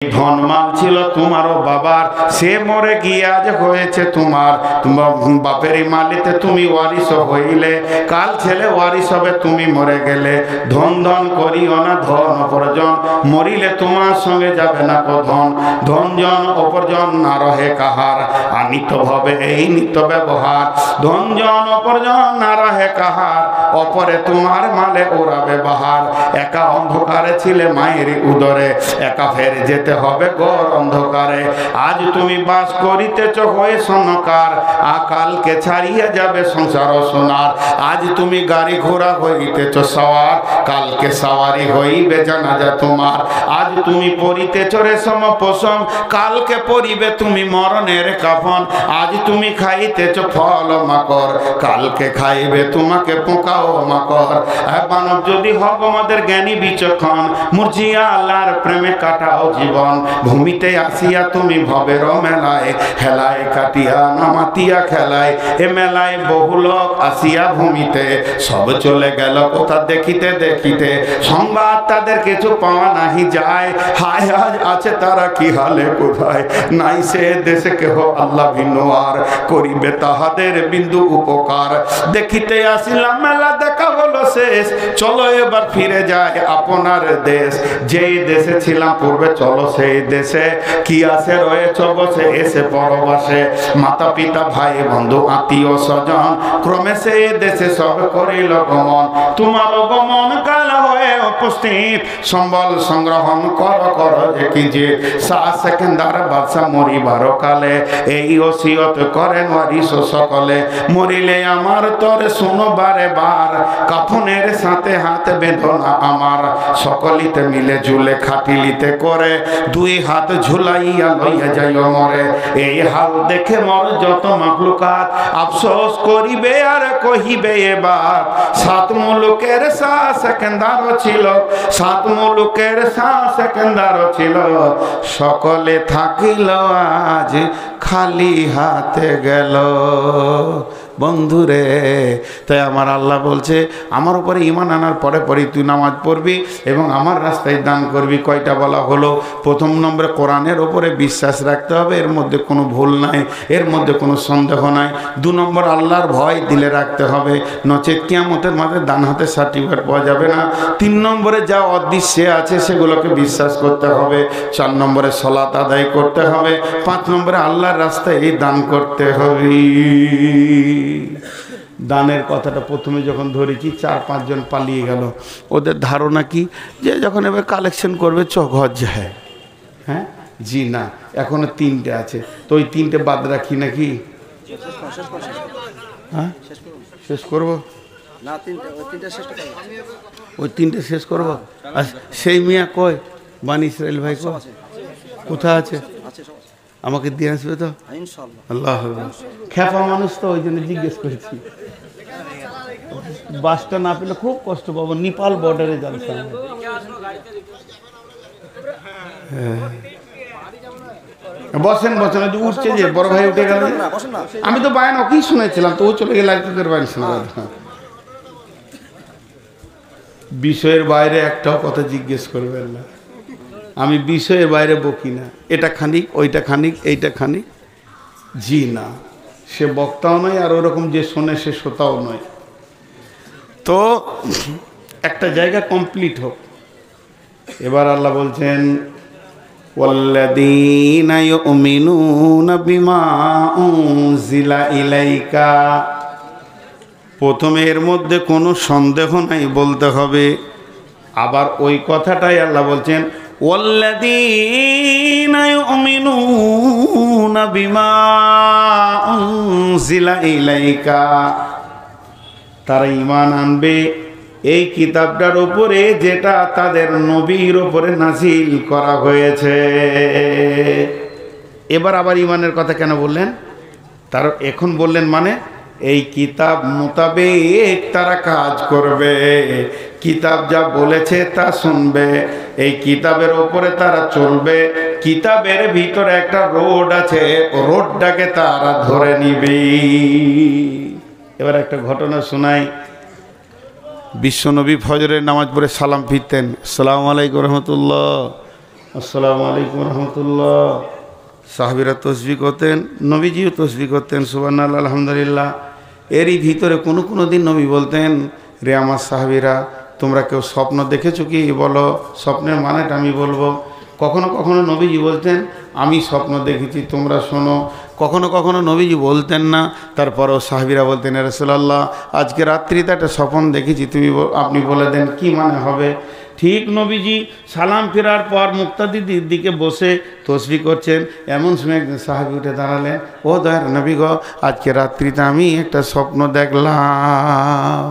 ধনমাল ছিল তোমারও বাবার, সে মরে গিয়ে আজ হয়েছে তোমার। তোমার বাপেরই মালিতে তুমি ওয়ারিস হইলে, কাল ছেলে ওয়ারিস হবে তুমি মরে গেলে। ধন ধন করিও না ধন অপরজন, মরিলে তোমার সঙ্গে যাবে না কো ধন। ধন জন অপরজন না রহে কাহার, আনিত ভাবে এই নিত্য ব্যবহার। ধন জন অপরজন না রহে কাহার, অপরে তোমার মালে ওরাবে বাহার। একা অন্ধকারে ছিলে মায়ের উদরে, একা ফের যেতে হবে ঘোর অন্ধকারে। আজ তুমি বাস করিতেছ হয়ে সনকার, আকালকে ছাড়িয়ে যাবে সংসার সোনার। আজ তুমি গাড়ি ঘোড়া হইতেছ সওয়ার, কালকে সওয়ারি হইবে জানাজা তোমার। আজ তুমি পরিতেছ রেশম পোষম, কালকে পরিবে তুমি মরণের কাফন। আজ তুমি খাইতেছ ফল মাকড়, কালকে খাইবে তোমাকে পোকা ও মাকড়। মানব যদি হব আমাদের জ্ঞানী বিচক্ষণ, মুরজিয়া আল্লাহর প্রেমে কাটাও জীবন। ভূমিতে আসিয়া তুমি ভবের মেলায়, হেলায় কাটিয়া নামাতিয়া খেলায়। এ মেলায় বহু লোক আসিয়া ভূমিতে, সব চলে গেল কোথা দেখিতে দেখিতে। সংবাদ তাদের কিছু পাওয়া নাহি যায়, হায় আজ আছে তারা কি হালে কোথায়। নাই সে দেশে কেহ আল্লাহ ভিন্ন আর, করিবে তাহাদের বিন্দু উপকার। দেখিতে আসিলাম মেলা দেখা হলো শেষ, চলো এবার ফিরে যায় আপনার দেশ। যেই দেশে ছিলাম পূর্বে চলো সেই দেশে, কি আছে রয়েছ বসে এসে পরবাসে। মাতা পিতা ভাই বন্ধু আত্মীয় স্বজন, ক্রমে সেই দেশে সব করিল গমন। তোমার গমন কাল হয়ে উপস্থিত, সম্বল সংগ্রহণ কর কর দেখি যে। শাহ সেকেন্দার বাদশা মরিবার কালে, এই ওসিয়ত করেন ওয়ারিস সকলে। মরিলে আমার তরে শুনো বারে বার, কাফনের সাথে হাত বেঁধনা আমার। সকলিতে মিলে ঝুলে খাটিলিতে করে, দুই হাত ঝুলাইয়া লইয়া যাইও মরে। এই হাল দেখে মর যত মাখলুকাত, আফসোস করিবে আর কহিবে এবার। সাত মুলুকের শাহ সেকেন্দার ছিল, সাত মুলুকের শাহ সেকেন্দার ছিল। সকলে থাকিল আজ খালি হাতে গেল। বন্ধুরে, তাই আমার আল্লাহ বলছে আমার উপরে ঈমান আনার পরে পরে তুই নামাজ পড়বি এবং আমার রাস্তায় দান করবি। কয়টা বলা হলো? প্রথম নম্বরে কোরআনের ওপরে বিশ্বাস রাখতে হবে, এর মধ্যে কোনো ভুল নাই, এর মধ্যে কোনো সন্দেহ নাই। দু নম্বর আল্লাহর ভয় দিলে রাখতে হবে, নচেত কিয়ামতের মাঝে ডান হাতে সার্টিফিকেট পাওয়া যাবে না। তিন নম্বরে যা অদৃশ্যে আছে সেগুলোকে বিশ্বাস করতে হবে। চার নম্বরে সালাত আদায় করতে হবে। পাঁচ নম্বরে আল্লাহর রাস্তায় দান করতে হবে। দানের কথাটা প্রথমে যখন ধরেছি 4-5 জন পালিয়ে গেল। ওদের ধারণা কি যে যখন এবার কালেকশন করবে ঘর যায়। হ্যাঁ জি না, এখনো 3টে আছে, তো ওই 3টে বাদ রাখি নাকি? হ্যাঁ শেষ করবো না, ওই 3টে শেষ করবো। আর সেই মিয়া কয় বানি ইসরাইল ভাই কোথায় আছে? আমাকে দিয়ে আসবে তো আল্লাহ। খেপা মানুষ তো, ওই জন্য জিজ্ঞেস করেছি। বাসটা না পেলে খুব কষ্ট পাবো। নেপাল বর্ডারে যাচ্ছে। বসেন বসেন, উঠছে যে বড় ভাই উঠে গেল। আমি তো বায়ান ওকেই শুনেছিলাম, তো ও চলে গেলে তোদের বায়ান শোনা। বিষয়ের বাইরে একটাও কথা জিজ্ঞেস করবেন না। আমি বিষয়ের বাইরে বকি না। এটা খানিক, ওইটা খানিক, এইটা খানিক, জি না। সে বক্তাও নয়, আর ওরকম যে শোনে সে শ্রোতাও নয়। তো একটা জায়গা কমপ্লিট হোক। এবার আল্লাহ বলছেন ওয়াল্লাযীনা ইউমিনুনা বিমা উনজিলা ইলাইকা। প্রথমে এর মধ্যে কোনো সন্দেহ নাই বলতে হবে। আবার ওই কথাটাই আল্লাহ বলছেন ওয়াল্লাযীনা ইউমিনুনা বিমা উনজিলা ইলাইকা। তারা ঈমান আনবে এই কিতাবটার উপরে যেটা তাদের নবীর উপরে নাযিল করা হয়েছে। এবার আবার ঈমানের কথা কেন বললেন? তার এখন বললেন মানে এই কিতাব মোতাবেক তারা কাজ করবে, কিতাব যা বলেছে তা শুনবে, এই কিতাবের উপরে তারা চলবে। কিতাবের ভিতরে একটা রোড আছে, রোডটাকে তারা ধরে নিবে। এবার একটা ঘটনা শোনাই। বিশ্বনবী ফজরের নামাজ পড়ে সালাম ফিরতেন, আসসালামু আলাইকুম রহমতুল্লাহ। আসসালামু আলাইকুম রহমতুল্লাহ। সাহাবীরা তসবিহ করতেন, নবীজিও তসবিহ করতেন, সুবহানাল্লাহ আলহামদুলিল্লাহ। এরই ভিতরে কোনো দিন নবী বলতেন, রে আমার সাহাবীরা, তোমরা কেউ স্বপ্ন দেখেছো কি? বলো, স্বপ্নের মানেটা আমি বলবো। কখনো নবীজি বলতেন, আমি স্বপ্ন দেখেছি, তোমরা শোনো। কখনো নবীজি বলতেন না, তারপরেও সাহাবীরা বলতেন, ইয়া রাসূলুল্লাহ, আজকে রাত্রিতে একটা স্বপ্ন দেখেছি, আপনি বলে দেন কি মানে হবে। ঠিক নবীজি সালাম ফেরার পর মুক্তাদির দিকে বসে তসবিহ করছেন, এমন সময় একজন সাহাবী উঠে দাঁড়ালেন, ও দয়ার নবী গো, আজকে রাত্রিতে আমি একটা স্বপ্ন দেখলাম।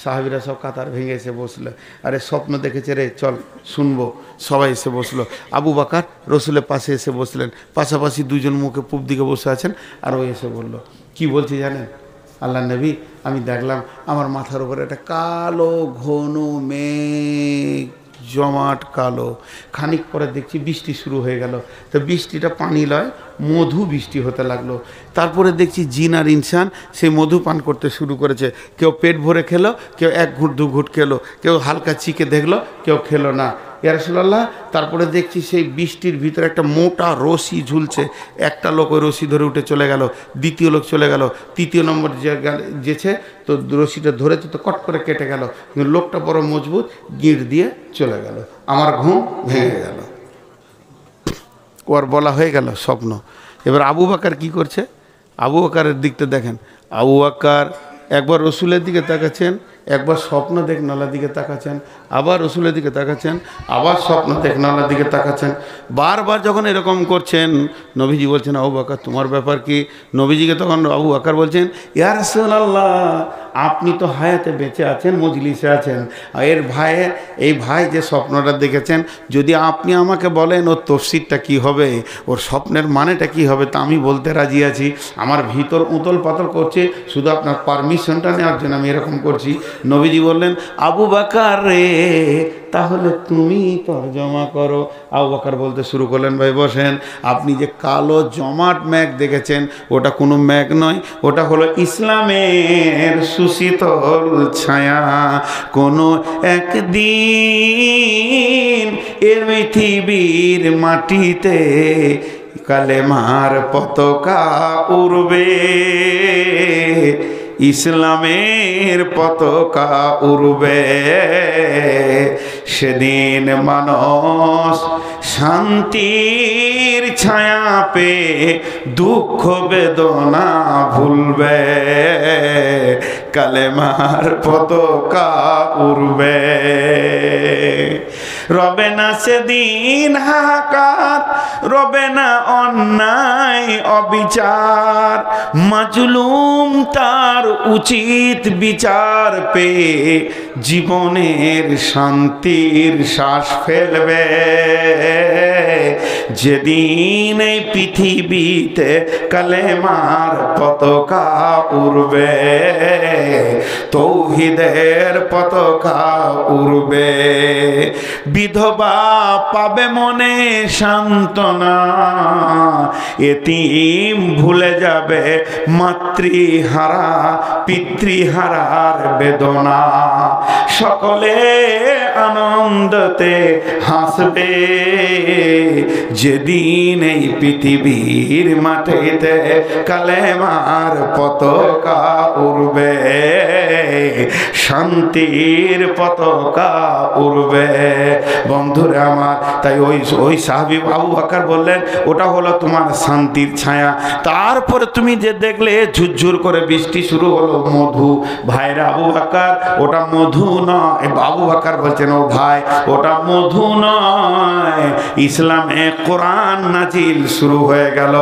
সাহাবীরা সব কাতার ভেঙে এসে বসলো, আরে স্বপ্ন দেখেছে রে, চল শুনবো। সবাই এসে বসলো। আবু বকর রসুলের পাশে এসে বসলেন, পাশাপাশি দুজন মুখে পূব দিকে বসে আছেন। আর ও এসে বলল, কি বলছি জানেন আল্লাহ নবী, আমি দেখলাম আমার মাথার উপরে একটা কালো ঘন মেঘ, জমাট কালো। খানিক পরে দেখছি বৃষ্টি শুরু হয়ে গেল। তো বৃষ্টিটা পানি লয়, মধু বৃষ্টি হতে লাগলো। তারপরে দেখছি জিন আর ইনসান সেই মধু পান করতে শুরু করেছে। কেউ পেট ভরে খেলো, কেউ এক ঘুট দু ঘুট খেলো, কেউ হালকা চিকে দেখলো, কেউ খেলো না। ইয়া রাসূলুল্লাহ, তারপরে দেখছি সেই বৃষ্টির ভিতরে একটা মোটা রশি ঝুলছে। একটা লোক ওই রশি ধরে উঠে চলে গেল, দ্বিতীয় লোক চলে গেল, তৃতীয় নম্বর যেছে তো রশিটা ধরেছে তো কট করে কেটে গেল, কিন্তু লোকটা বড় মজবুত, গিঁট দিয়ে চলে গেল। আমার ঘুম ভেঙে গেল। ওর বলা হয়ে গেল স্বপ্ন। এবার আবু বকর কি করছে? আবু বকরের দিকটা দেখেন। আবু বকর একবার রসুলের দিকে তাকাচ্ছেন, একবার স্বপ্ন দেখনালার দিকে তাকাচ্ছেন, আবার রসুলের দিকে তাকাচ্ছেন, আবার স্বপ্ন দেখনালার দিকে তাকাচ্ছেন। বারবার যখন এরকম করছেন, নবীজি বলছেন, আবু বকর তোমার ব্যাপার কি? নবীজিকে তখন আবু বকর বলছেন, ইয়া রাসূলুল্লাহ, আপনি তো হায়াতে বেঁচে আছেন, মজলিসে আছেন, আর এই ভাই যে স্বপ্নটা দেখেছেন, যদি আপনি আমাকে বলেন ওর তফসিরটা কি হবে, ওর স্বপ্নের মানেটা কি হবে, তা আমি বলতে রাজি আছি। আমার ভিতর উতল পাতল করছে, শুধু আপনার পারমিশনটা নেওয়ার জন্য আমি এরকম করছি। নবীজি বললেন, আবু বকর রে, তাহলে তুমি তরজমা করো। আবু বকর বলতে শুরু করলেন, ভাই বসেন। আপনি যে কালো জমাট মেঘ দেখেছেন, ওটা কোনো মেঘ নয়, ওটা হলো ইসলামের সুশীতল ছায়া। কোনো একদিন এ পৃথিবীর মাটিতে কালেমার পতাকা উড়বে, ইসলামের পতাকা উড়বে। সেদিন মানুষ শান্তির ছায়া পেয়ে দুঃখ বেদনা ভুলবে, কালেমার পতাকা উড়বে। রবে না সেদিন হাহাকার, রবে না অন্যায় অবিচার, মাজলুম তার উচিত বিচার পেয়ে জীবনের শান্তির শ্বাস ফেলবে। যেদিন এই পৃথিবীতে কালেমার পতাকা উড়বে, তৌহিদের পতাকা উড়বে। বিধবা পাবে মনে সান্ত্বনা, এতিম ভুলে যাবে মাতৃহারা পিতৃহারার বেদনা। সকলে আনন্দতে হাসবে, যেদিন এই পৃথিবীর মাটিতে কালেমার পতাকা উড়বে, শান্তির পতাকা উড়বে। বন্ধুরা আমার, তাই ওই সাহাবী আবু বকর বললেন, ওটা হলো তোমার শান্তির ছায়া। তারপরে তুমি যে দেখলে ঝুরঝুর করে বৃষ্টি শুরু হলো, মধু। ভাইরা আবু বকর, ওটা মধু নয়। আবু বকর বলছেন, ও ভাই, ওটা মধু নয়, ইসলামে কোরআন নাজিল শুরু হয়ে গেল।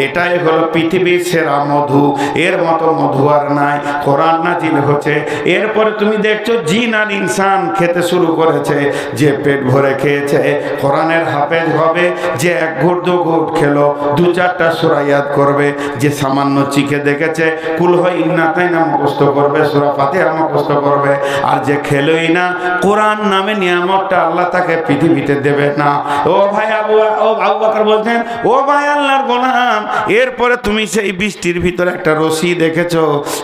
এটাই হলো পৃথিবীর সেরা মধু, এর মতো মধু আর নাই। কোরআন নাজিল হচ্ছে, এরপরে তুমি দেখছো জিন আর ইনসান খেতে শুরু করেছে। যে পেট ভরে খেয়েছে কোরআনের হাফেজ হবে, যে এক ঘুট দু ঘুট খেলো দু চারটা সূরা ইয়াদ করবে, যে সামান্য চিখে দেখেছে কুল ইন্না তাইনা মুখস্থ করবে, সূরা ফাতিহা মুখস্থ করবে। আর যে খেলোই না, কোরআন নামে নিয়ামতটা আল্লাহ তাকে পৃথিবীতে দেবে না। ও আবু বকর বলছেন, ও ভাই আল্লাহর গোলাম, এরপরে তুমি সেই বৃষ্টির ভিতরে একটা রশি দেখেছো,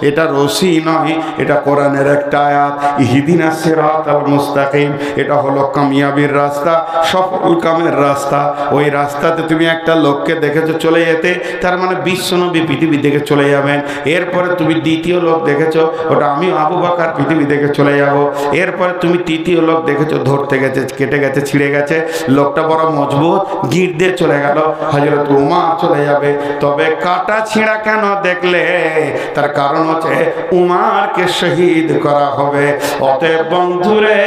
এটা রশি নয়, এটা কোরআনের একটা আয়াত, ইহদিনাস সিরাতাল মুস্তাকিম, এটা হলো কামিয়াবির রাস্তা, সফল কামের রাস্তা। ওই রাস্তাতে তুমি একটা লোককে দেখেছো চলে যেতে, তার মানে বিশ্বনবী পৃথিবী থেকে চলে যাবেন। এরপরে তুমি দ্বিতীয় লোক দেখেছো, ওটা আমি আবু বকর পৃথিবী থেকে চলে যাব। এরপরে তুমি তৃতীয় লোক দেখেছো ধরতে গেছে, কেটে গেছে, ছিঁড়ে গেছে, লোকটা বড় মজবুত, গিট দিয়ে চলে গেল, হযরত উমর চলে যাবে। তবে কাটা ছিঁড়া কেন দেখলে? তার কারণ হচ্ছে উমরকে শহীদ করা হবে। অতএব বন্ধুরে,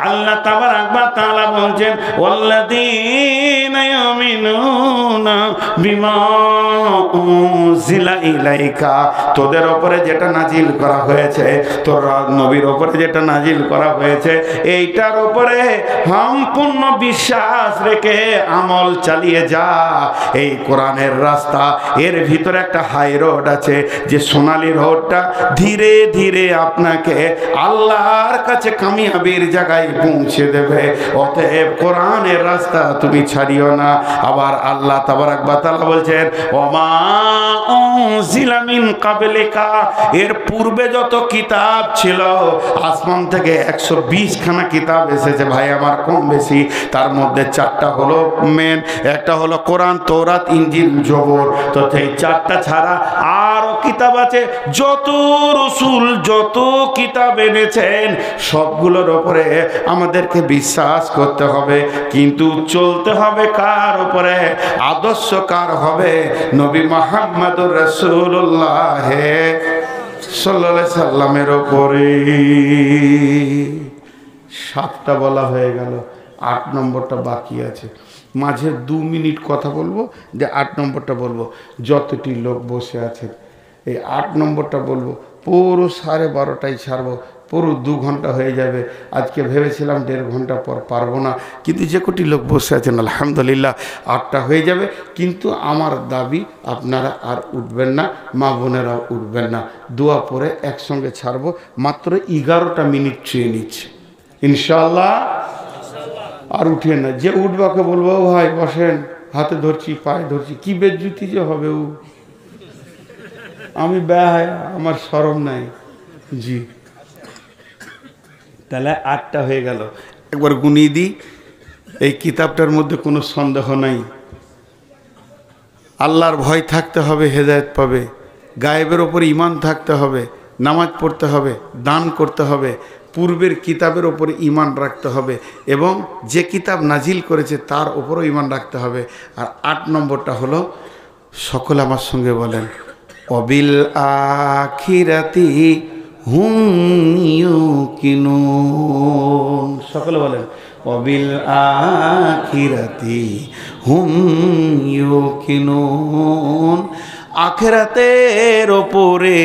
আল্লাহ তাবারক ওয়া তাআলা বলেন, ওয়াল্লাযীনা ইউমিনুনা বিমা উনজিলা ইলাইকা, তোদের উপরে যেটা নাজিল করা হয়েছে, তোর নবীর উপরে যেটা নাজিল করা হয়েছে, এইটার উপরে সম্পূর্ণ বিশ্বাস রেখে আমল চালিয়ে যা। এই কোরআনের রাস্তা, এর ভিতরে একটা হাই রোড আছে, যে সোনালী রোডটা ধীরে ধীরে আপনাকে আল্লাহর কাছে কামিয়াবির জায়গায় পৌঁছে দেবে। অতএব কোরআনের রাস্তা তুমি ছাড়িও না। আবার আল্লাহ তাবারক ওয়া তাআলা বলছেন, ওমা উনজিলা মিন ক্বাবলিকা, এর পূর্বে যত কিতাব ছিল, আসমান থেকে 120 খানা কিতাব এসেছে ভাই আমার, কম বেশি। তার মধ্যে 4টা হলো মেন, একটা হলো কোরআন, তৌরাত, ইনজিল, জবর। তো এই 4টা ছাড়া আরো কিতাব আছে। যত রাসূল যত কিতাব এনেছেন, সবগুলোর উপরে আমাদেরকে বিশ্বাস করতে হবে, কিন্তু চলতে হবে কার উপরে? আদর্শ কার হবে? নবী মুহাম্মদুর রাসূলুল্লাহ সাল্লাল্লাহু আলাইহি সাল্লামের উপরে। 7টা বলা হয়ে গেল, 8 নম্বরটা বাকি আছে। মাঝে 2 মিনিট কথা বলবো, যে 8 নম্বরটা বলবো। যতটি লোক বসে আছেন, এই 8 নম্বরটা বলবো, পুরো 12:30টায় ছাড়বো, পুরো 2 ঘন্টা হয়ে যাবে। আজকে ভেবেছিলাম 1.5 ঘন্টা পর পারবো না, কিন্তু যে কোটি লোক বসে আছেন আলহামদুলিল্লাহ 8টা হয়ে যাবে। কিন্তু আমার দাবি, আপনারা আর উঠবেন না, মা বোনেরাও উঠবেন না, দোয়া পরে একসঙ্গে ছাড়বো। মাত্র 11টা মিনিট চেয়ে নিচ্ছে ইনশাআল্লাহ। আর উঠিয়ে না, যে উঠবাকে বলবো, ভাই বসেন, হাতে ধরছি, পায়ে ধরছি, কি বেজ্জুতি যে হবে। আমি ব্যয়, আমার শরম নাই। জি, তাহলে 8টা হয়ে গেল। একবার গুনিয়ে দিই, এই কিতাবটার মধ্যে কোনো সন্দেহ নাই। আল্লাহর ভয় থাকতে হবে, হেদায়েত পাবে। গায়েবের ওপর ঈমান থাকতে হবে, নামাজ পড়তে হবে, দান করতে হবে, পূর্বের কিতাবের ওপরে ঈমান রাখতে হবে, এবং যে কিতাব নাজিল করেছে তার ওপরও ঈমান রাখতে হবে। আর 8 নম্বরটা হলো, সকলে আমার সঙ্গে বলেন, অবিল আখিরাতি হুম ইউকিনুন। সকলে বলেন, অবিল আখিরাতি হুম ইউকিনুন। আখিরাতের ওপরে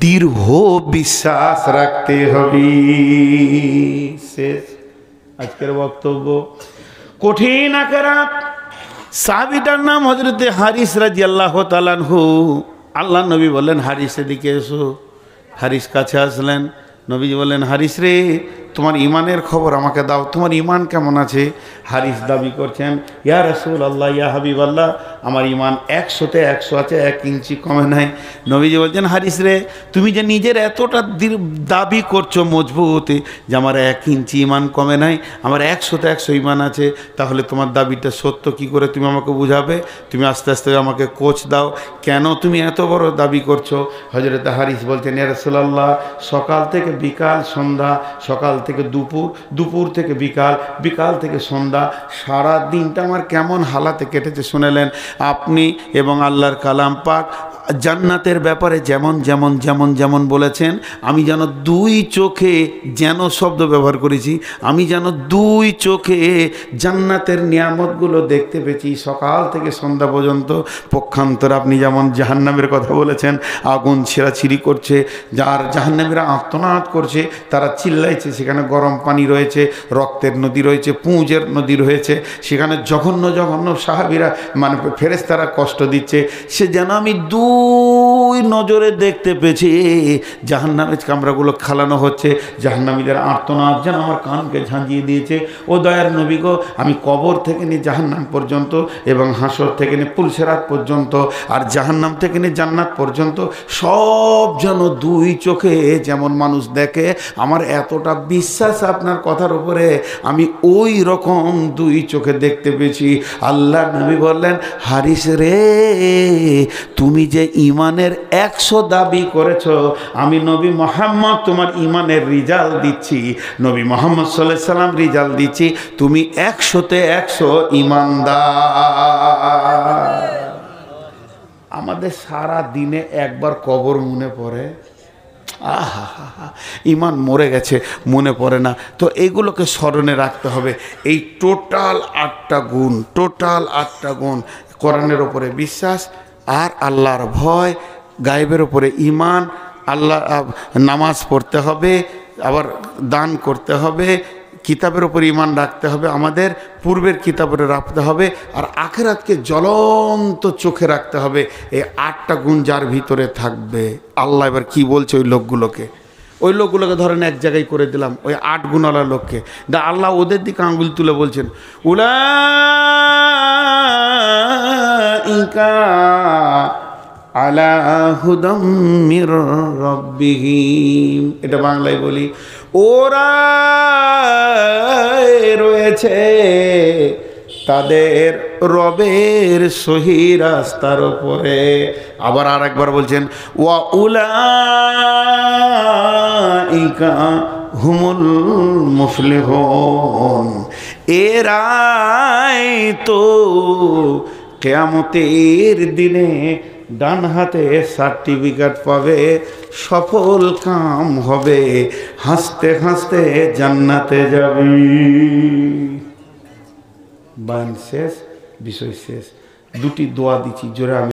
দৃঢ় বিশ্বাস রাখতে হবে। শেষ আজকের বক্তব্য। কঠিন আখিরাত। সাহাবীটার নাম হযরতে হারিস রাদিয়াল্লাহু তাআলা আনহু। আল্লাহ নবী বললেন, হারিস এদিকে এসো। হারিস কাছে আসলেন। নবীজি বললেন, হারিস রে, তোমার ইমানের খবর আমাকে দাও, তোমার ইমান কেমন আছে? হারিস দাবি করছেন, ইয়া রাসূলুল্লাহ, ইয়া হাবিবাল্লাহ, আমার ইমান 100-তে 100 আছে, 1 ইঞ্চি কমে নাই। নবীজি বলছেন, হারিস রে, তুমি যে নিজের এতটা দাবি করছো মজবুত যে আমার 1 ইঞ্চি ইমান কমে নাই, আমার 100-তে 100 ইমান আছে, তাহলে তোমার দাবিটা সত্য কি করে তুমি আমাকে বুঝাবে? তুমি আস্তে আস্তে আমাকে কোচ দাও, কেন তুমি এত বড় দাবি করছো? হযরত হারিস বলছেন, ইয়া রাসূলুল্লাহ, সকাল থেকে বিকাল সন্ধ্যা, সকাল থেকে দুপুর, দুপুর থেকে বিকাল, বিকাল থেকে সন্ধ্যা, সারা দিনটা আমার কেমন হালাতে কেটেছে শুনেলেন আপনি। এবং আল্লাহর কালাম পাক জান্নাতের ব্যাপারে যেমন যেমন যেমন যেমন বলেছেন, আমি যেন 2 চোখে, যেন শব্দ ব্যবহার করেছি, আমি যেন 2 চোখে জান্নাতের নিয়ামতগুলো দেখতে পেয়েছি সকাল থেকে সন্ধ্যা পর্যন্ত। পক্ষান্তর আপনি যেমন জাহান্নামের কথা বলেছেন, আগুন ছেঁড়াছিঁড়ি করছে, যার জাহান্নামীরা আর্তনাদ করছে, তারা চিল্লাইছে, সেখানে গরম পানি রয়েছে, রক্তের নদী রয়েছে, পুঁজের নদী রয়েছে, সেখানে জঘন্য জঘন্য সাহাবীরা মানে ফেরেশতারা কষ্ট দিচ্ছে। সে যেন আমি 2 দুই নজরে দেখতে পেয়েছি জাহান্নামের কামরাগুলো খালানো হচ্ছে, জাহান্নামীদের আর্তনাদ যেন আমার কানকে ঝাঁঝিয়ে দিয়েছে। ও দয়ার নবী গো, আমি কবর থেকে নিয়ে জাহান্নাম পর্যন্ত এবং হাসর থেকে নিয়ে পুলসেরাত পর্যন্ত আর জাহান্নাম থেকে নিয়ে জান্নাত পর্যন্ত সব যেন দুই চোখে যেমন মানুষ দেখে, আমার এতটা বিশ্বাস আপনার কথার উপরে, আমি ওই রকম দুই চোখে দেখতে পেয়েছি। আল্লাহ নবী বললেন, হারিস রে, তুমি যে ইমানের 100 দাবি করেছ, আমি নবী মুহাম্মদ তোমার ইমানের রিজাল্ট দিচ্ছি, নবী মুহাম্মদ সাল্লাল্লাহু আলাইহি সাল্লাম রিজাল্ট দিচ্ছি, তুমি 100-তে 100 ইমানদার। আমাদের সারা দিনে একবার কবর মনে পড়ে, আহা হা হা, ইমান মরে গেছে, মনে পড়ে না। তো এইগুলোকে স্মরণে রাখতে হবে। এই টোটাল 8টা গুণ, কোরআনের ওপরে বিশ্বাস, আর আল্লাহর ভয়, গায়েবের ওপরে ঈমান, আল্লাহ নামাজ পড়তে হবে, আবার দান করতে হবে, কিতাবের ওপর ঈমান রাখতে হবে, আমাদের পূর্বের কিতাবের রাখতে হবে, আর আখিরাতকে জ্বলন্ত চোখে রাখতে হবে। এই 8টা গুণ যার ভিতরে থাকবে, আল্লাহ এবার কি বলছে ওই লোকগুলোকে ধরেন এক জায়গায় করে দিলাম, ওই 8 গুণওয়ালা লোককে, আল্লাহ ওদের দিকে আঙ্গুল তুলে বলছেন, উলাইকা আলা হুদাম মির রাব্বিহিম। এটা বাংলায় বলি, ওরা রয়েছে তাদের রবের সহি রাস্তার উপরে। আবার আর একবার বলছেন, ওয়া উলাইকা হুমুল মুফলিহুন, এরাই তো কিয়ামতের দিনে ডান হাতে সার্টিফিকেট পাবে, সফল কাম হবে, হাসতে হাসতে জান্নাতে যাবে। বান শেষ, বিষয় শেষ। 2টি দোয়া দিচ্ছি, জোরে আমি